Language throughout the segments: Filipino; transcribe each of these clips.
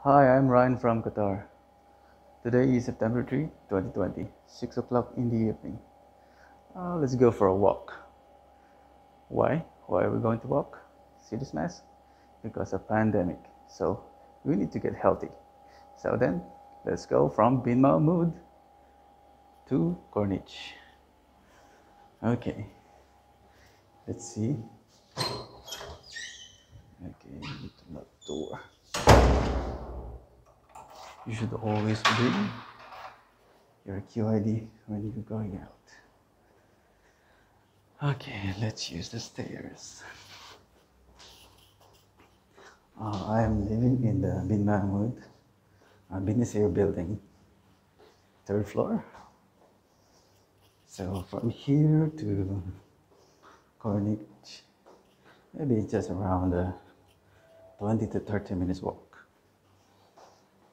Hi, I'm Ryan from Qatar. Today is September 3, 2020, 6 o'clock in the evening. Let's go for a walk. Why? Why are we going to walk? See this mess? Because of pandemic. So we need to get healthy. So then, let's go from Bin Mahmud to Corniche. Okay, let's see. Okay, open the door. You should always bring your QID when you're going out. Okay, let's use the stairs. I am living in the Bin Mahmud Bin Nasir building, 3rd floor. So from here to Corniche, maybe just around 20 to 30 minutes walk.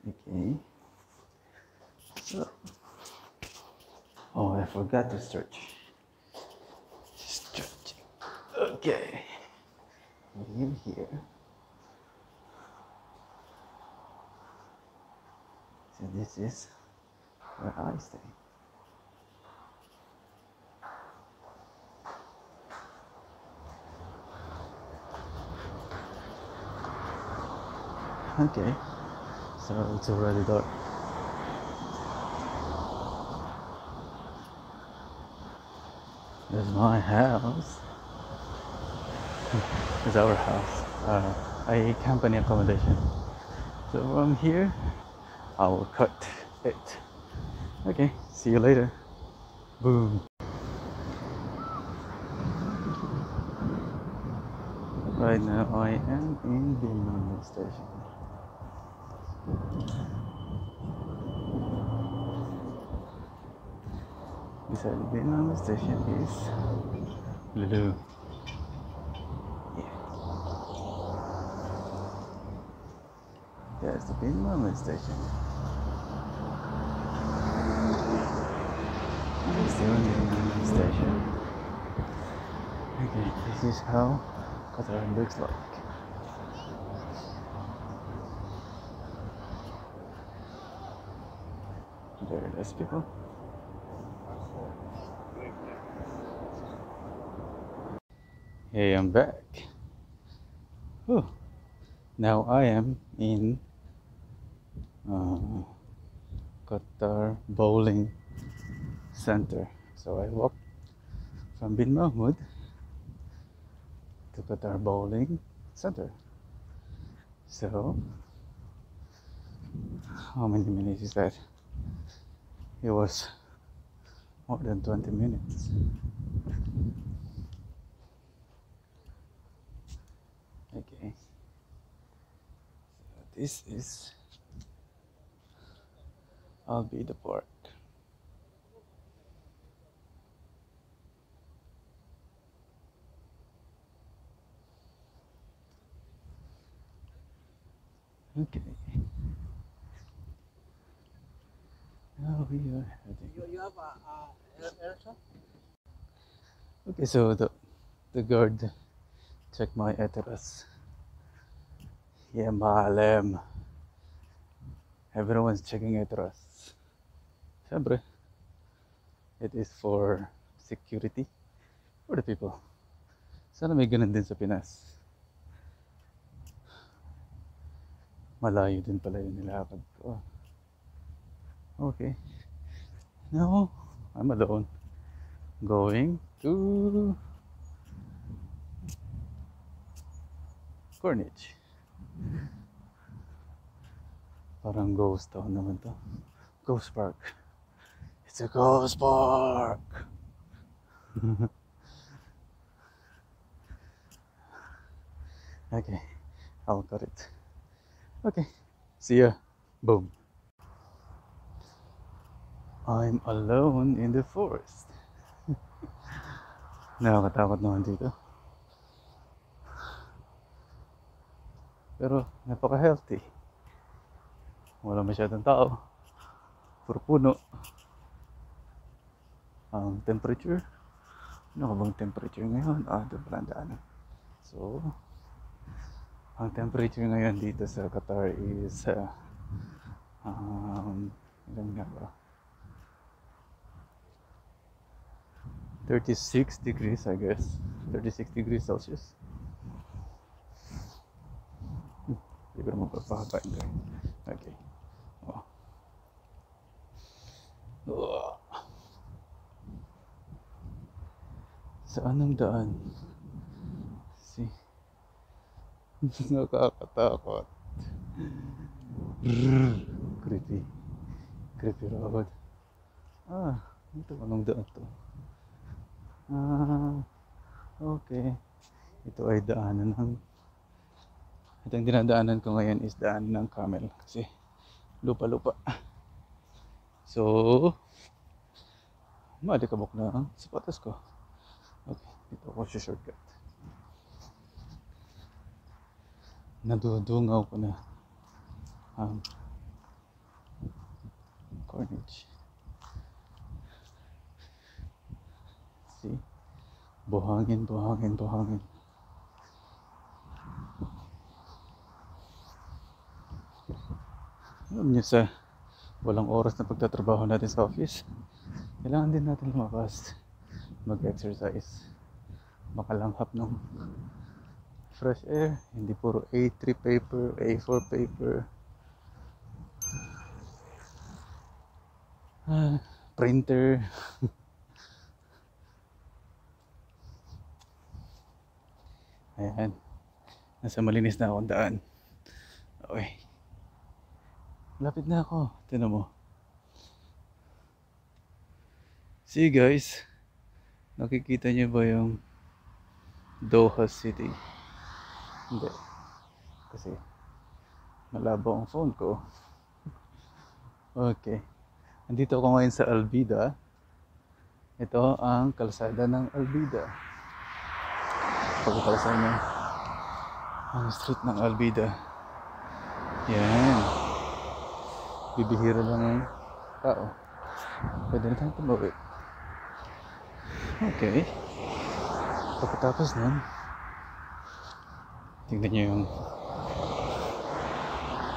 Okay. So, oh, I forgot to stretch. Stretching. Okay. Leave here. So this is where I stay. Okay. So it's already dark. There's my house. It's our house. A company accommodation. So from here, I will cut it. Okay, see you later. Boom. Right now I am in Bin Mahmud station. Beside the Bin Mahmud station is Lulu. Yeah. There's the Bin Mahmud station. I'm still in the Bin Mahmud station. Okay, this is how Qatar looks like. Very nice people. Hey, I'm back. Whew. Now I am in Qatar Bowling Center. So I walked from Bin Mahmud to Qatar Bowling Center. So, how many minutes is that? It was more than 20 minutes. Okay. So this is Al Bida Park. Okay. Now we are heading. You have a air shot? Okay, so the guard checked my address. Yeah, Malem. Everyone's checking address. Siyempre, it is for security for the people. Sana may ganun din sa Pinas. Malayo din pala yung nilakad ko. Okay. Now, I'm alone. Going to Corniche. Parang ghost town naman to. Ghost Park. It's a ghost park! Okay, I'll cut it. Okay, see ya. Boom. I'm alone in the forest. Nakakatakot naman dito. Pero napaka-healthy. Wala masyadong tao. Puro puno. Ang temperature. Ano ka bang temperature ngayon? Doon pala ang daanan. So, Ang temperature ngayon dito sa Qatar is ilan nga ba? 36 degrees, I guess. 36 degrees Celsius. Hindi ko naman papahabain ko. Okay. Oh. Oh. Saan ang daan? See? Nakakatakot. Creepy. Creepy road. Ito anong daan to? Okay. Ito ay daanan ng... Itong dinadaanan ko ngayon is daanan ng camel kasi lupa-lupa. So, malikabok na ang sapatos ko. Okay, dito ako siya shortcut. Nadudungaw ko na Corniche. See? Buhangin, buhangin, buhangin. Alam niyo sa walang oras na pagtatrabaho natin sa office, kailangan din natin lumabas, mag-exercise, makalanghap ng fresh air, hindi puro A3 paper, A4 paper, printer. Ayan, nasa malinis na akong daan. Okay, lapit na ako, tinan mo. See guys, nakikita niyo ba yung Doha City? Hindi, kasi malabo ang phone ko. Okay, andito ako ngayon sa Albida. Ito ang kalsada ng Albida. Pagkakala sa inyo ang street ng Albida. Yan, bibihira lang ang tao. Pwede na tayong tumawid. Okay, pagkatapos nun, tingnan nyo yung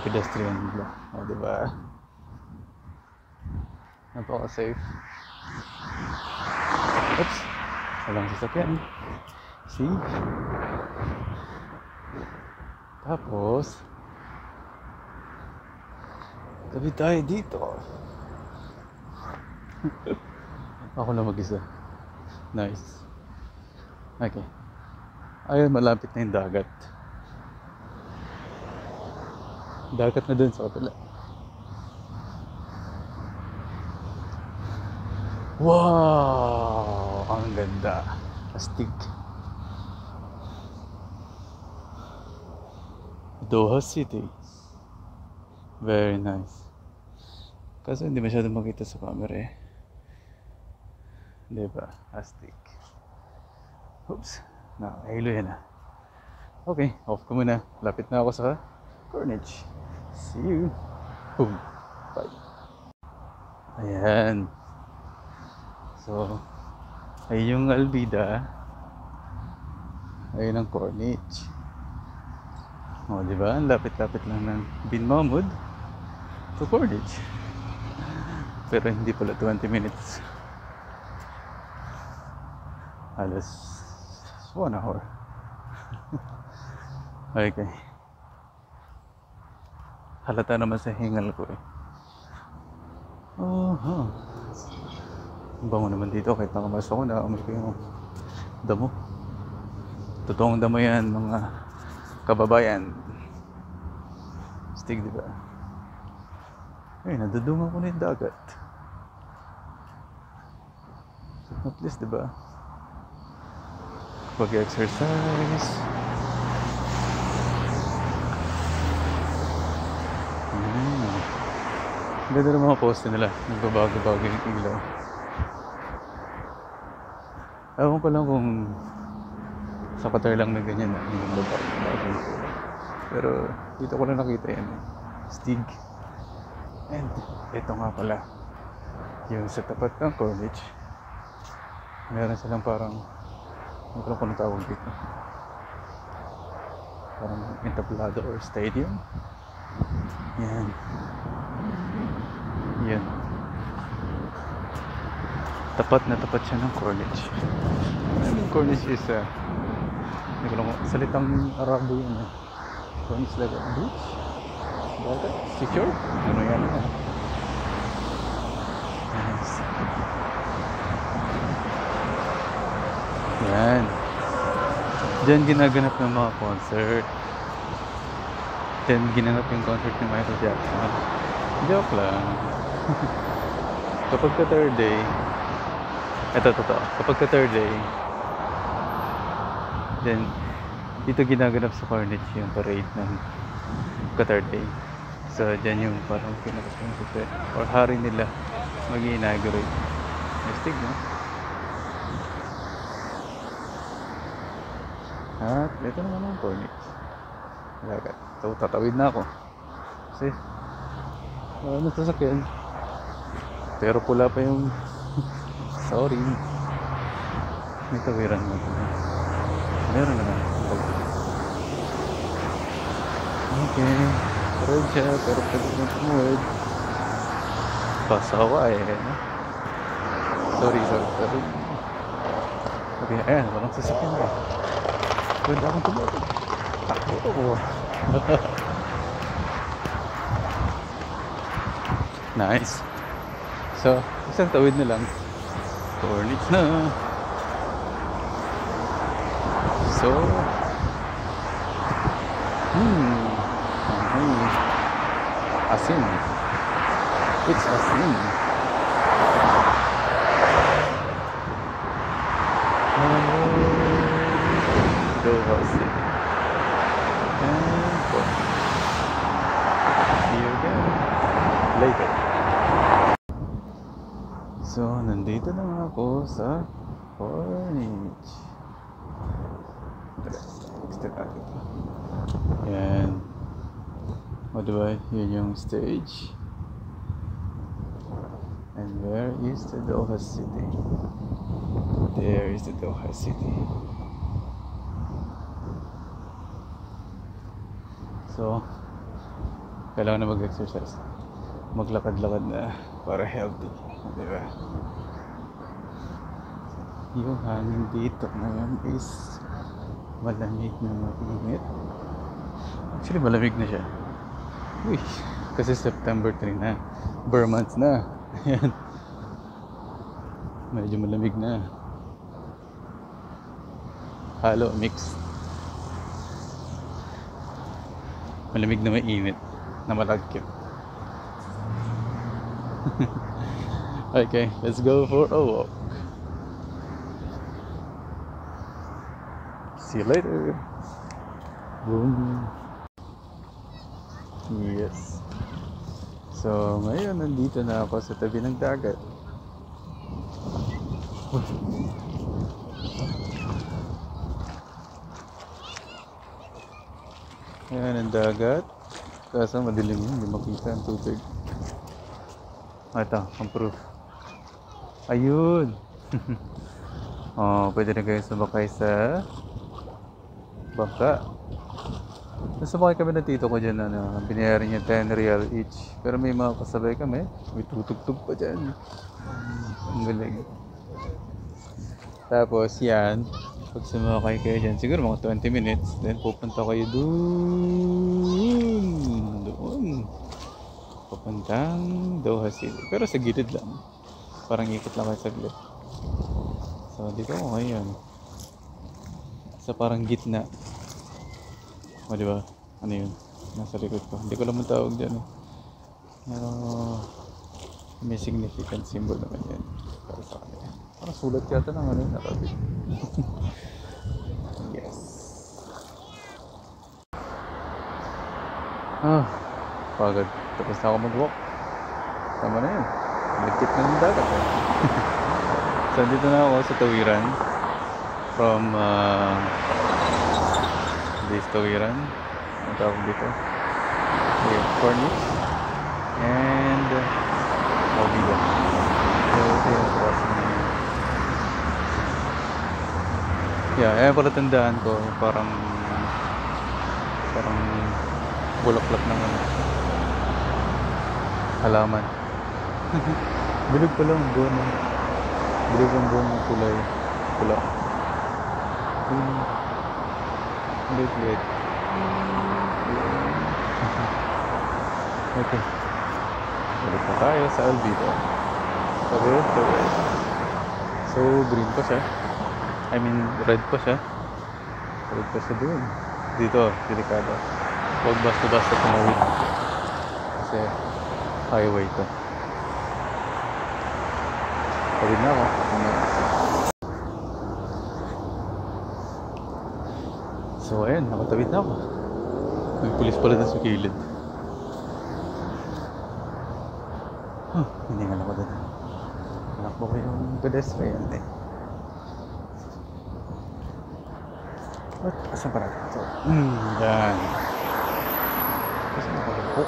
pedestrian block. O, diba? Napaka-safe. Oops, walang sasakyan. See? Tapos, tabi tayo dito. Ako na mag-isa. Nice. Okay. Ayun, malapit na yung dagat. Dagat na dun sa kapila. Wow! Ang ganda. Astig. Doha City. Very nice. Kasi hindi masyado makita sa camera eh. Diba? Astig. Oops. Nakahilo yan ah. Okay, off ko muna. Lapit na ako sa Corniche. See you. Boom. Bye. Ayan. So, ay yung Albida. Ayun ang Corniche. O, diba? Lapit-lapit lang ng Bin Mahmud to Corniche. Pero hindi pala 20 minutes. Alas 1 hour. Okay. Halata naman sa hingal ko eh. Ang bango naman dito kahit nakamasok ko, naamoy ko yung damo. Totoong damo yan mga kababayan. Stig, diba? Ay, nadudungan ko na yung dagat. At least, diba? Pag-exercise. Ganda ng mga poste nila. Nagbabago-bago yung ilaw. Ewan ko lang kung sa Qatar lang na ganyan na yung babago. Pero dito ko lang nakita yan. Stig. And ito nga pala. Yung sa tapat ng Corniche. Meron silang parang, ano ko lang kung tawag dito. parang entablado or stadium. Yan. Yan. Tapat na tapat siya ng Corniche. Yung Corniche is hindi ko lang salitang Arabo yun. Corniche like a beach? Dagat? Secure? Ano yan? Nice. Yan. Diyan ginaganap ng mga concert. Diyan ginanap yung concert ni Michael Jackson. Joke lang. Kapag ka third day, ito totoo. Kapag ka third day, then dito ginaganap sa Corniche yung parade ng ka-third day. So dyan yung parang pinaka-concert or hari nila mag-i-inaugurate. Nestig, no? At ito naman ang Corniche. Dagat. So tatawid na ako. Kasi ano sasakyan. Pero pula pa yung sorry. May tawiran mo. Meron naman. Okay. Pero siya. Pero pwede mo tumuwid. Pasawa no? Sorry. Okay, ayan. Walang sasakyan ko. Pwede akong tumuwid. Takbo ko. Nice. So, isang tawid na lang. Corniche na. So, asin. It's asin. Doha City. And Corniche. See you again later. So, nandito na ako sa Corniche. Yan. O diba, yun yung stage. And where is the Doha City? There is the Doha City. So, kailangan na mag-exercise. Maglakad-lakad na para healthy. Diba? Yung hangin dito ngayon is malamig na mainit. Actually, malamig na siya. Uy, kasi September 3 na. Burr months na. Ayan. Medyo malamig na. Halo, mix. Malamig na mainit. Na malagkit. Okay, let's go for a walk. See you later. Boom. Yes. So, ngayon nandito na ako sa tabi ng dagat. Ayan ang dagat. Kaso madilim yun, hindi makita ang tubig. Ito, ang proof. Ayun. Oh, pwede na kayo sumakay sa bangka. Sumakay kami ng tito ko dyan, binayaran niya 10 real each. Pero may mga kasabay kami, may tutugtog pa dyan. Ang galing. Tapos yan, pag sumakay kayo dyan, siguro mga 20 minutes, then pupunta kayo doon. Papuntang Doha City. Pero sa gilid lang. Parang ikot lang kayo saglit. So, dito ako ngayon. Sa parang gitna. O, diba? Ano yun? Nasa likod ko. Hindi ko lang tawag dyan. Pero, may significant symbol naman yan. Para sa kanila. Parang sulat yata ng ano yung nakabit. Yes. Pagod. Tapos na ako mag-walk. Tama na yun. Nagkit na ng dagat. So, dito na ako sa tawiran. From, this tawiran. Ang tawag dito. Okay, Corniche. And, Alvida. So, ito yung crossing na yun. Yeah, pala tandaan ko. Parang, Parang bulaklak ng ano, halaman. Bilog pa lang buwan. Bilog ang buwan ng kulay. Pula. Lit. Okay. Balik na tayo sa Alvito. Correct. So, green pa siya. I mean, red pa siya. Red pa siya doon. Dito, delikado. Huwag basta-basta tumawid. Kasi, highway to. Tawid na ako. So, ayan, nakatawid na ako. May pulis pala na sa kilid. Hiningal ako doon. Nakbo ko yung pedestrian eh. What? Asan pa natin ito? Yan. Asan ako rin po?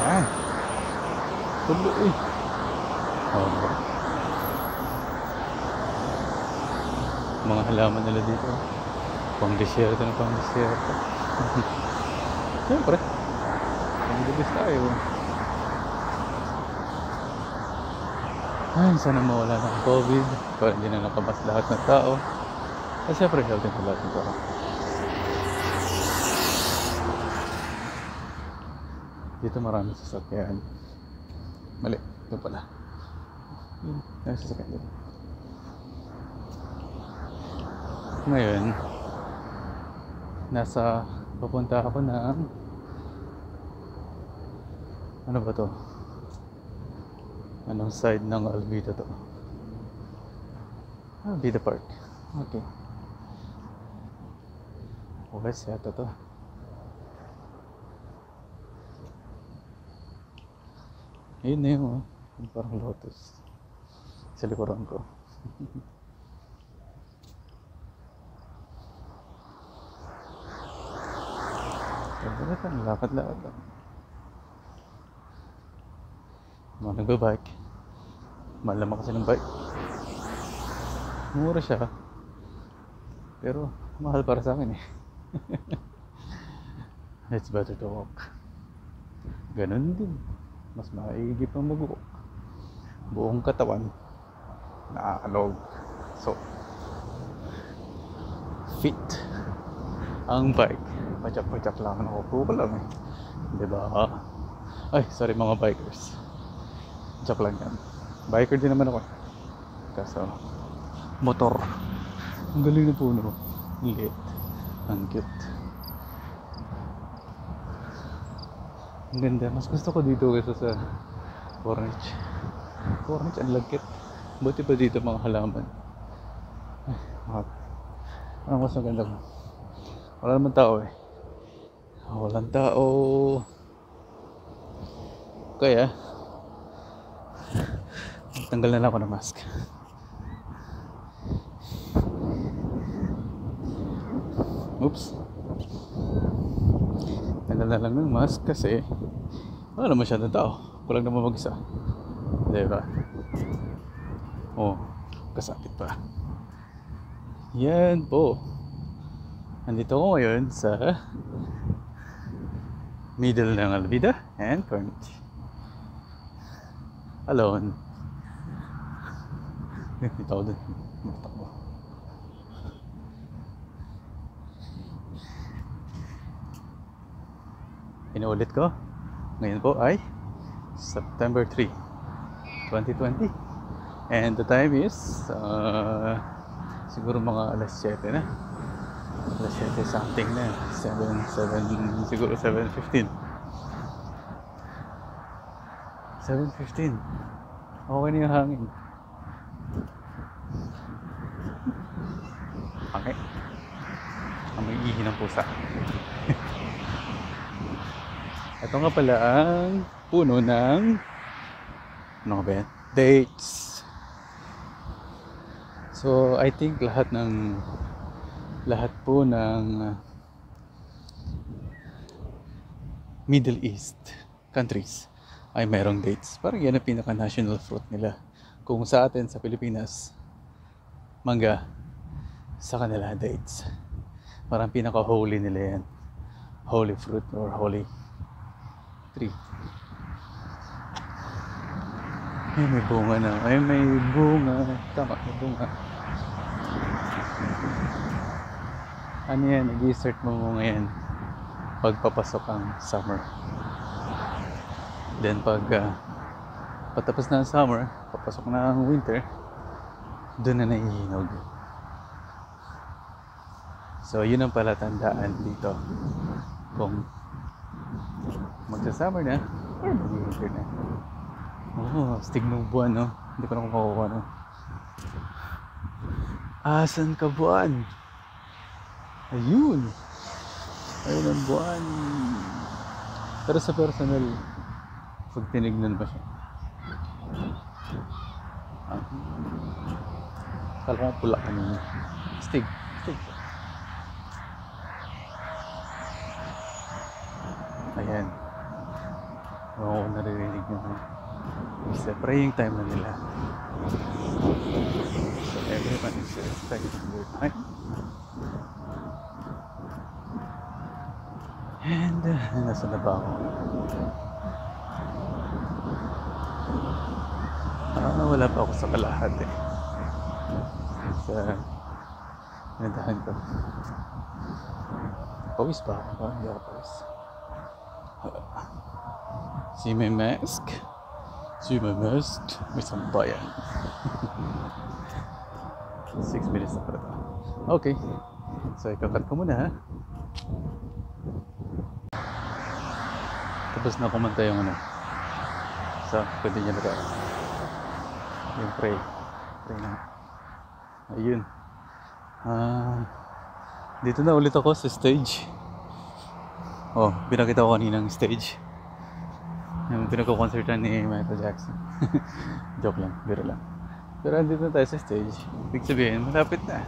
Yan. Tulo eh. Oh, mga halaman nila dito. Pang-desierto na pang-desierto. Siyempre. Pang-debis tayo. Ay, sana mawala ng COVID para hindi na nakabas lahat ng tao. At syempre, health and lahat ng tao. Dito marami sasakyan. Mali, ito pala. May sasakyan dito. Ngayon, papunta ako ng ano ba to? Anong side ng Alvito to? Alvito Park. Okay. West yata to. Ayun na yun, parang lotus sa likuran ko. Lakad lang. Mga nagba-bike. Mahal naman kasi ng bike. Mura siya. Pero mahal para sa akin eh. It's better to walk. Ganun din. Mas maigi pang mag-walk. Buong katawan nakakalog. So fit ang bike. Pachak-pachak lang. Nakupo ko lang eh. Diba? Ay, sorry mga bikers. Joke lang yan. Biker din naman ako. Kaso, motor. Ang galing na puno. Ang liit. Ang cute. Ang ganda. Mas gusto ko dito kaysa sa Corniche. Corniche, ang lagkit. Buti pa dito mga halaman. Ay, ang mas maganda ko. Wala naman tao eh. Walang tao. Kaya tanggal na lang ako ng mask. Oops. Tanggal na lang ng mask kasi wala naman masyadong tao. Kulang naman mag-isa. Diba? Oh, kasapit pa. Yan po. Nandito ako ngayon sa middle ng Alvito and Corniche. Alone. Dito ako dun. Inuulit ko. Ngayon po ay September 3, 2020. And the time is siguro mga alas 7 na. Alas 7 something na. 7 siguro 7:15. 7:15. Okay na yung hangin. Okay. Ang may ihi ng pusa. Ito nga pala ang puno ng ano ba yan? Dates. So I think lahat po ng Middle East countries ay mayroong dates. Parang yan ang pinaka-national fruit nila. Kung sa atin sa Pilipinas, mangga, sa kanila dates. Parang pinaka-holy nila yan. holy fruit or holy tree. Ay, may bunga na. Ay, may bunga. Tama, may bunga. Ano yan? Nag-i-start mo ngayon pagpapasok ang summer. Then pag patapos na ang summer, papasok na ang winter, doon na naihinog. So yun ang palatandaan dito kung magsa-summer na or mag-winter na. Oh, astig ng buwan, no? Hindi ko na kumakuha, no? Asan ka, buwan? Ayun! Ayun ang buwan. Pero sa personal, pag tinignan ba siya? Kala ko pula kanina. Astig. Astig. Ayan. Oo, naririnig nyo. It's a praying time na nila. So everyone is expecting their time. And nasa na ba ako? Wala pa ako sa kalahati. Sa nadahan ko. Pawis pa ako. Hindi ako pawis. See my mask? See my mask? May sambayan. 6 minutes na pala ito. Okay. So ikakat ko muna, ha? Tapos na kumanta yung ano. So, pwede nyo na tayo. Yung pray. Pray na. Ayun. Dito na ulit ako sa stage. Oh, pinakita ko kaninang stage. Yung pinagko-concertan ni Michael Jackson. Joke lang, biro lang. Pero andito na tayo sa stage. Ibig sabihin, malapit na.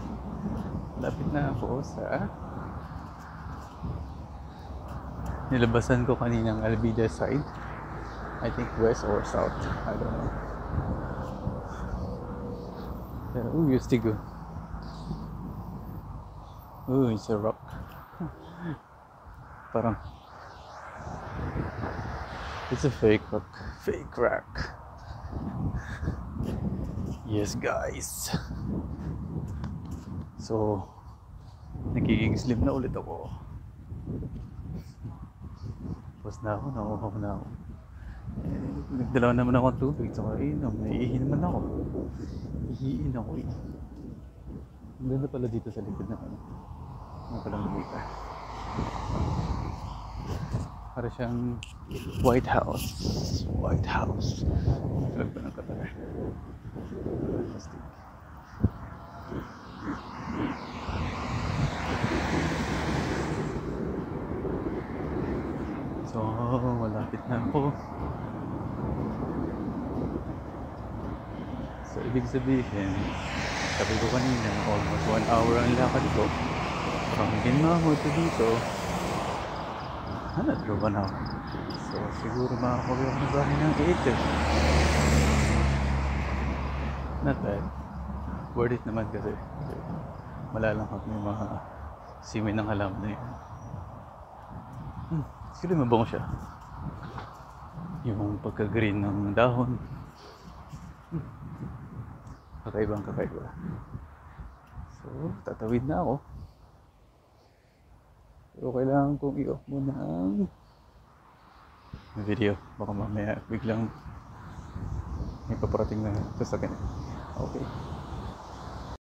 Malapit na ako sa nilabasan ko kaninang Almeida side. I think west or south. I don't know. Pero, yung stigo. It's a rock. Parang it's a fake rock. Fake rock. Yes, guys. So, nagiging slim na ulit ako. Tapos na ako, nauuhaw na ako. Nagdalaw naman ako ng tubig. So, naiihi naman ako. Ihiin ako eh. Ganda pala dito sa likod ng ano. Ano palang lumita. Para siyang White House. White House. Flag pa ng Qatar. Plastic. So, malapit na ako. So, ibig sabihin, sabi ko kanina, almost 1 hour ang lakad ko. From Ginmamo to dito, another 1 hour. So, siguro makakawin ako ng bahay ng 8. Not bad. Worth it naman kasi malalanghap yung mga simin ng halaman na yun. Actually, mabango siya. Yung pagka-green ng dahon. Kakaibang kakaiba. So, tatawid na ako. Pero kailangan kong i-off muna ang video. Baka mamaya biglang may paparating na sasakyan. Okay.